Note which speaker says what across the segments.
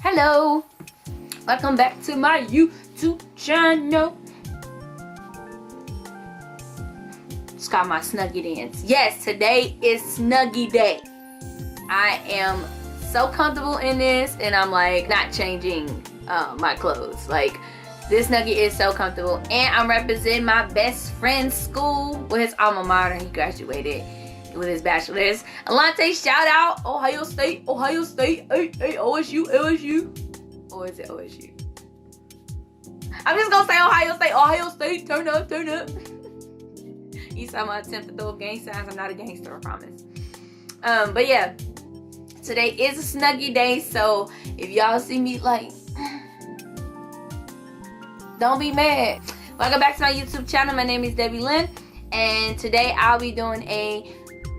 Speaker 1: Hello, welcome back to my YouTube channel. It's called my Snuggie Dance. Yes, today is Snuggie Day. I am so comfortable in this, and I'm like not changing my clothes. Like, this Snuggie is so comfortable, and I'm representing my best friend's school with his alma mater. He graduated with his bachelor's. Alante, shout out Ohio State, Ohio State, hey, OSU, LSU. Or is it OSU? I'm just gonna say Ohio State, Ohio State, turn up, turn up. You saw my attempt to throw up gang signs. I'm not a gangster, I promise. But yeah, today is a Snuggie Day, so if y'all see me like, don't be mad. Welcome back to my YouTube channel. My name is Debbie Lynn, and today I'll be doing a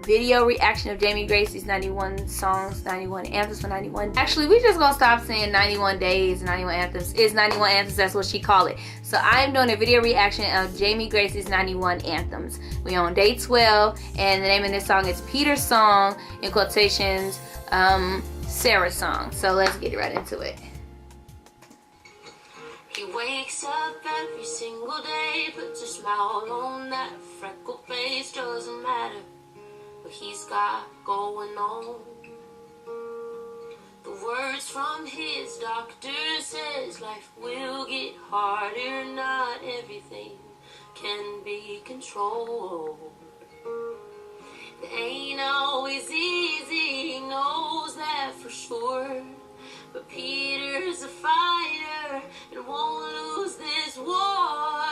Speaker 1: video reaction of Jamie Gracie's 91 songs, 91 anthems for 91. Actually, we just gonna stop saying 91 days, 91 anthems. It's 91 anthems, that's what she called it. So I'm doing a video reaction of Jamie Gracie's 91 anthems. We on day 12, and the name of this song is Peter's Song, in quotations, Sarah's song. So let's get right into it.
Speaker 2: He wakes up every single day, puts a smile on that freckled face, doesn't matter what he's got going on. The words from his doctor says life will get harder, not everything can be controlled. It ain't always easy, he knows that for sure. But Peter's a fighter and won't lose this war.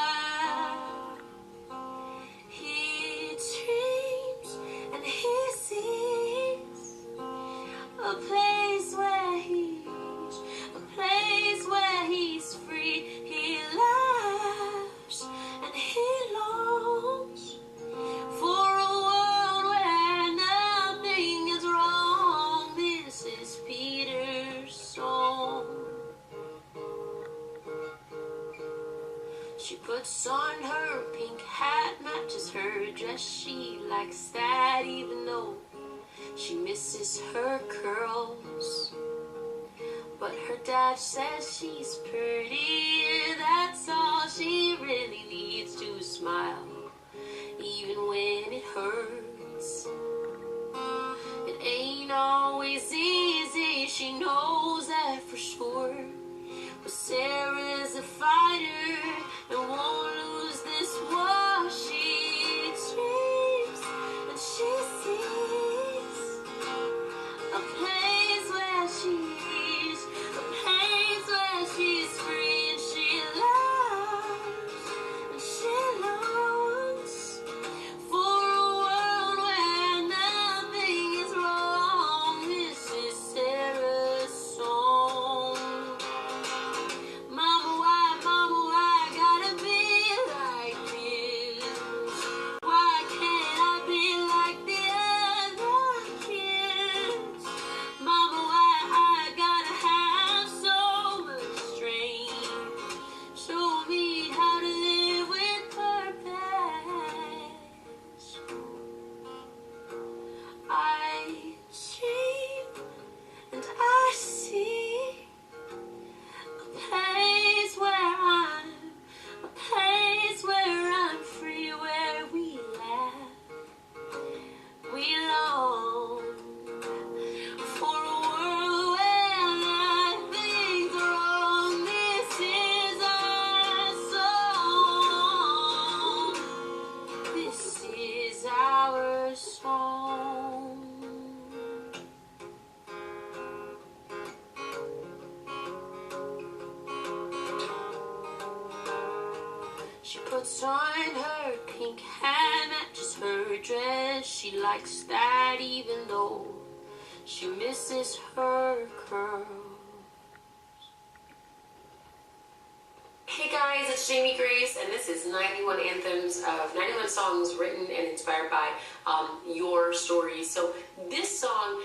Speaker 2: He dreams and he sees a place where he's free. He laughs and he longs for a world where nothing is wrong. This is Peter's song. She puts on her pink hat, matches her dress. She likes that even though she misses her curls. But her dad says she's pretty, that's all she really needs to smile, even when it hurts. It ain't always easy, she knows that for sure. But Sarah's a fighter and won't lose this war. She dreams and she sees a place where she's free, and she loves and she longs for a world where nothing is wrong. This is Sarah's song. Mama, why gotta be like this? Why can't I be like the other kids? Mama, why I gotta have so much strength? Show me how to live with purpose. I dream and I see a place where I'm free, where we laugh, we long for a world where nothing's wrong. This is our song. This is our song. She puts on her pink hat, matches her dress. She likes that even though she misses her curls.
Speaker 3: Hey guys, it's Jamie Grace, and this is 91 anthems of 91 songs written and inspired by your stories. So this song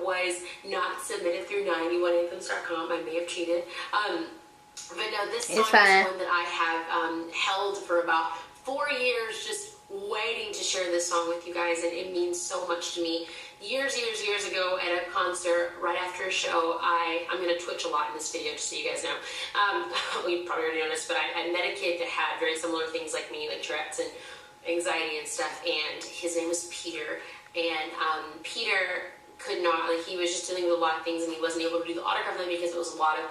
Speaker 3: was not submitted through 91anthems.com. I may have cheated. But no, this song is one that I have held for about 4 years, just waiting to share this song with you guys, and it means so much to me years ago at a concert, right after a show, I'm going to twitch a lot in this video, just so you guys know. Well, you probably already noticed, but I met a kid that had very similar things like me, like Tourette's and anxiety and stuff, and his name was Peter. And Peter could not, like, he was just dealing with a lot of things, and he wasn't able to do the autograph thing because it was a lot of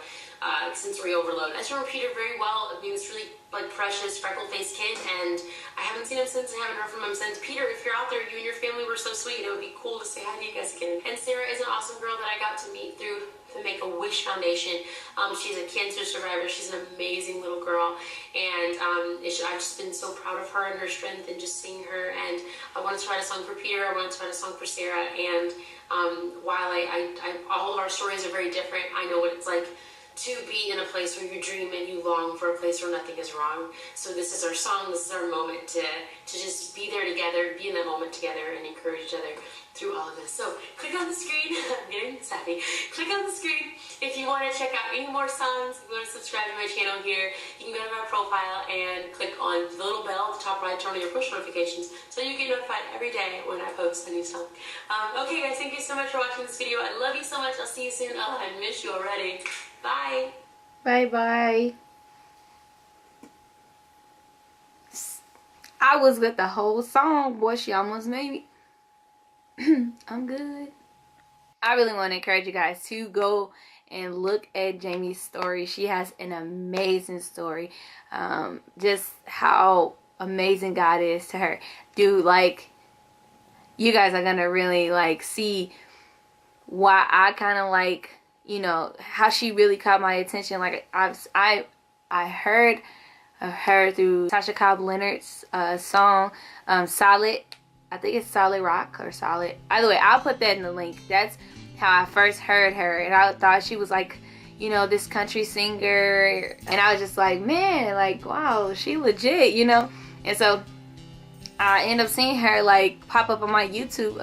Speaker 3: sensory overload. I just remember Peter very well, being this really like precious freckle-faced kid, and I haven't seen him since. I haven't heard from him since. Peter, if you're out there, you and your family were so sweet, and it would be cool to say hi to you guys again. And Sarah is an awesome girl that I got to meet through the Make-A-Wish Foundation. She's a cancer survivor. She's an amazing little girl, and I've just been so proud of her and her strength, and just seeing her. And I wanted to write a song for Peter. I wanted to write a song for Sarah. And while all of our stories are very different, I know what it's like to be in a place where you dream and you long for a place where nothing is wrong. So this is our song, this is our moment to just be there together, be in that moment together, and encourage each other through all of this. So click on the screen, I'm getting sappy, click on the screen if you want to check out any more songs. If you want to subscribe to my channel here, you can go to my profile and click on the little bell at the top right, turn on your push notifications so you get notified every day when I post a new song. Okay guys, thank you so much for watching this video. I love you so much. I'll see you soon. Oh, I miss you already. Bye.
Speaker 1: Bye. I was with the whole song. Boy, she almost made me. I'm good. I really want to encourage you guys to go and look at Jamie's story. She has an amazing story. Just how amazing God is to her. Dude, like, you guys are going to really, like, see why I kind of, like, you know, how she really caught my attention. Like, I heard of her through Tasha Cobbs-Leonard's song, Solid. I think it's Solid Rock or Solid. Either way, I'll put that in the link. That's how I first heard her. And I thought she was like, you know, this country singer. And I was just like, man, like, wow, she legit, you know. And so I ended up seeing her, like, pop up on my YouTube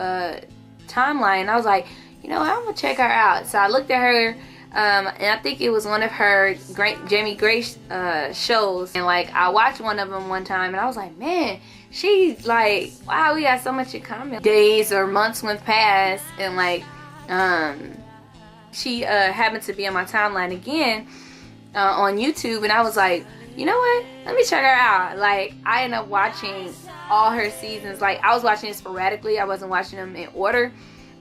Speaker 1: timeline. And I was like, you know, I'm gonna check her out. So I looked at her, and I think it was one of her Jamie Grace shows, and like I watched one of them one time, and I was like, man, she's like, wow, we got so much in common. Days or months went past, and like she happened to be on my timeline again on YouTube, and I was like, you know what? Let me check her out. Like, I ended up watching all her seasons. Like, I was watching it sporadically. I wasn't watching them in order.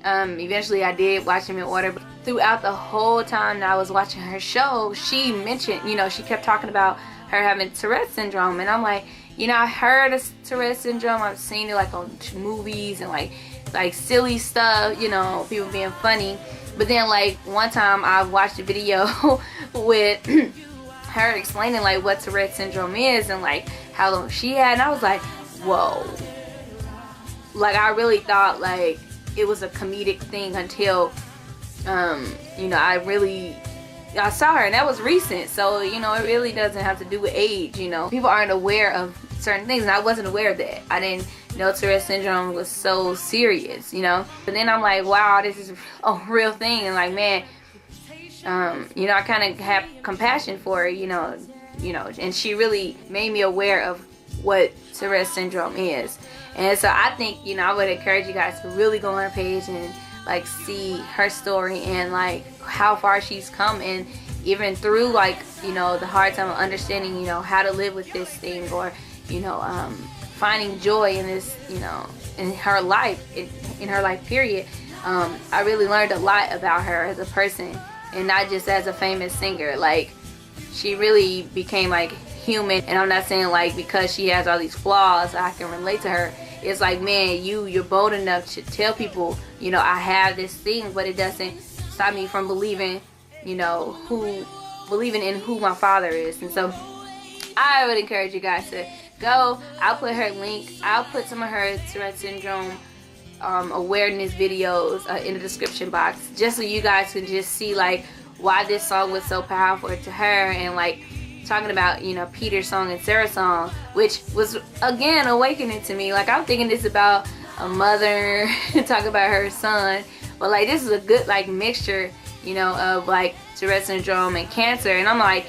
Speaker 1: Eventually I did watch them in order, but throughout the whole time that I was watching her show, she mentioned, you know, she kept talking about her having Tourette's syndrome, and I'm like, you know, I heard of Tourette's syndrome, I've seen it like on movies and like silly stuff, you know, people being funny, but then like one time I watched a video with her explaining like what Tourette's syndrome is and like how long she had, and I was like, whoa, like I really thought like it was a comedic thing until you know, I saw her, and that was recent. So, you know, it really doesn't have to do with age, you know. People aren't aware of certain things, and I wasn't aware of that. I didn't know Tourette's syndrome was so serious, you know. But then I'm like, wow, this is a real thing, and like, man, you know, I kind of have compassion for her, you know, and she really made me aware of what Tourette's syndrome is. And so I think, you know, I would encourage you guys to really go on her page and like see her story and like how far she's come, and even through like, you know, the hard time of understanding, you know, how to live with this thing, or, you know, finding joy in this, you know, in her life, in her life period. I really learned a lot about her as a person, and not just as a famous singer. Like, she really became like human, and I'm not saying like because she has all these flaws I can relate to her. It's like, man, you're bold enough to tell people, you know, I have this thing, but it doesn't stop me from believing, you know, believing in who my Father is. And so I would encourage you guys to go. I'll put her link, I'll put some of her Tourette's syndrome awareness videos in the description box, just so you guys can just see like why this song was so powerful to her, and like talking about, you know, Peter's song and Sarah's song, which was again awakening to me. Like, I'm thinking this about a mother talking about her son, but like this is a good like mixture, you know, of like Tourette's syndrome and cancer. And I'm like,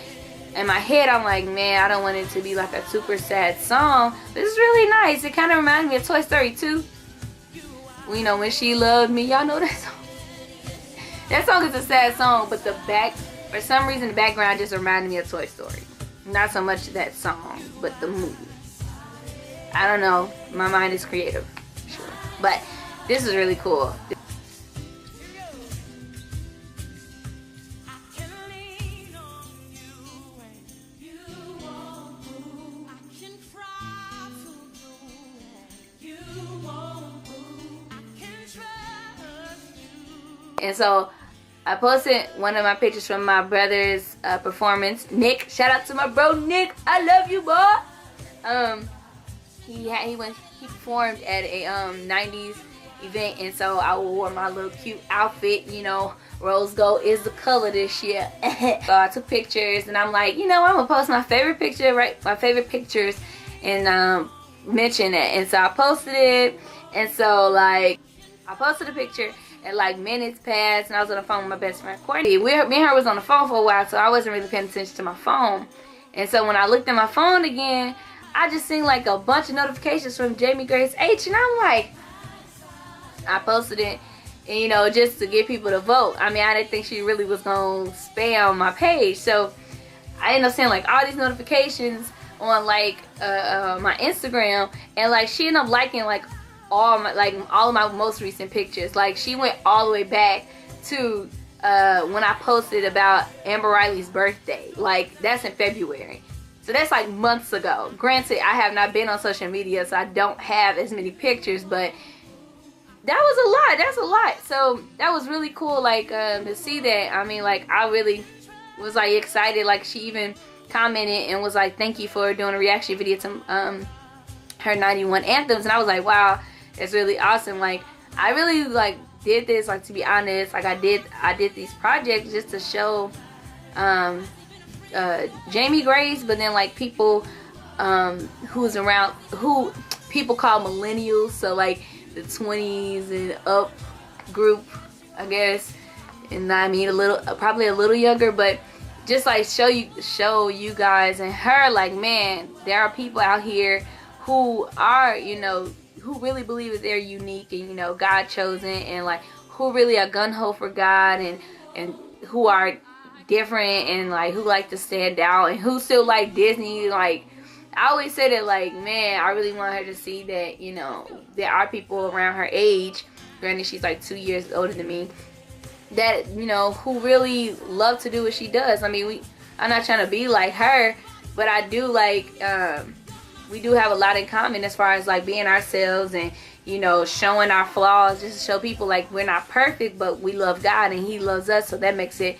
Speaker 1: in my head I'm like, man, I don't want it to be like a super sad song. This is really nice. It kind of reminds me of Toy Story 2. You know, When She Loved Me. Y'all know that song? That song is a sad song, but for some reason, the background just reminded me of Toy Story. Not so much that song, but the movie. I don't know. My mind is creative. Sure. But this is really cool. And so I posted one of my pictures from my brother's performance. Nick, shout out to my bro Nick. I love you, boy. He performed at a 90s event, and so I wore my little cute outfit. You know, rose gold is the color this year. So I took pictures, and I'm like, you know, I'm gonna post my favorite picture, right? My favorite pictures, and mention it. And so I posted it, and so like I posted a picture. And like minutes passed, and I was on the phone with my best friend Courtney. Me and her was on the phone for a while, so I wasn't really paying attention to my phone. And so when I looked at my phone again, I just seen like a bunch of notifications from Jamie Grace H, and I'm like, I posted it, and you know, just to get people to vote. I mean, I didn't think she really was gonna spam my page, so I ended up seeing like all these notifications on like my Instagram, and like she ended up liking like all of my most recent pictures. Like she went all the way back to when I posted about Amber Riley's birthday. Like that's in February, so that's like months ago. Granted, I have not been on social media, so I don't have as many pictures, but that was a lot. That's a lot. So that was really cool, like to see that. I mean, like I really was like excited. Like she even commented and was like, thank you for doing a reaction video to her 91 anthems, and I was like, wow, it's really awesome. Like I really like did this, like to be honest, like I did these projects just to show Jamie Grace, but then like people who's around, who people call millennials, so like the 20s and up group, I guess. And I mean probably a little younger, but just like show you guys and her, like, man, there are people out here who are, you know, who really believe that they're unique and, you know, God chosen, and like who really are gun-ho for God, and who are different, and like who like to stand out, and who still like Disney. Like I always say that, like, man, I really want her to see that, you know, there are people around her age, granted she's like 2 years older than me, that, you know, who really love to do what she does. I mean, I'm not trying to be like her, but I do like we do have a lot in common as far as like being ourselves and, you know, showing our flaws, just to show people like we're not perfect, but we love God and He loves us, so that makes it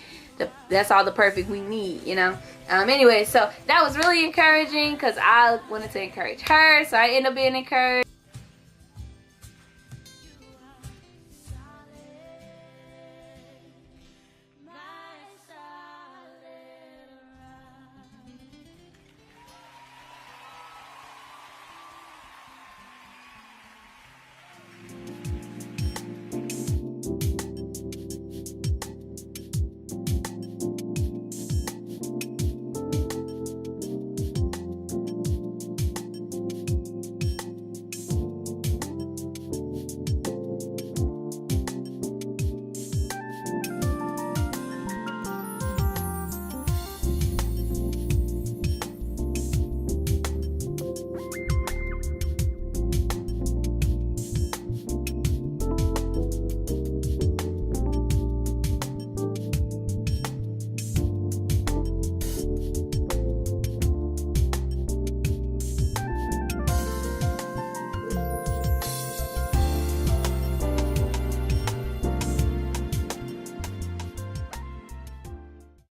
Speaker 1: that's all the perfect we need, you know. Anyway, so that was really encouraging because I wanted to encourage her, so I ended up being encouraged.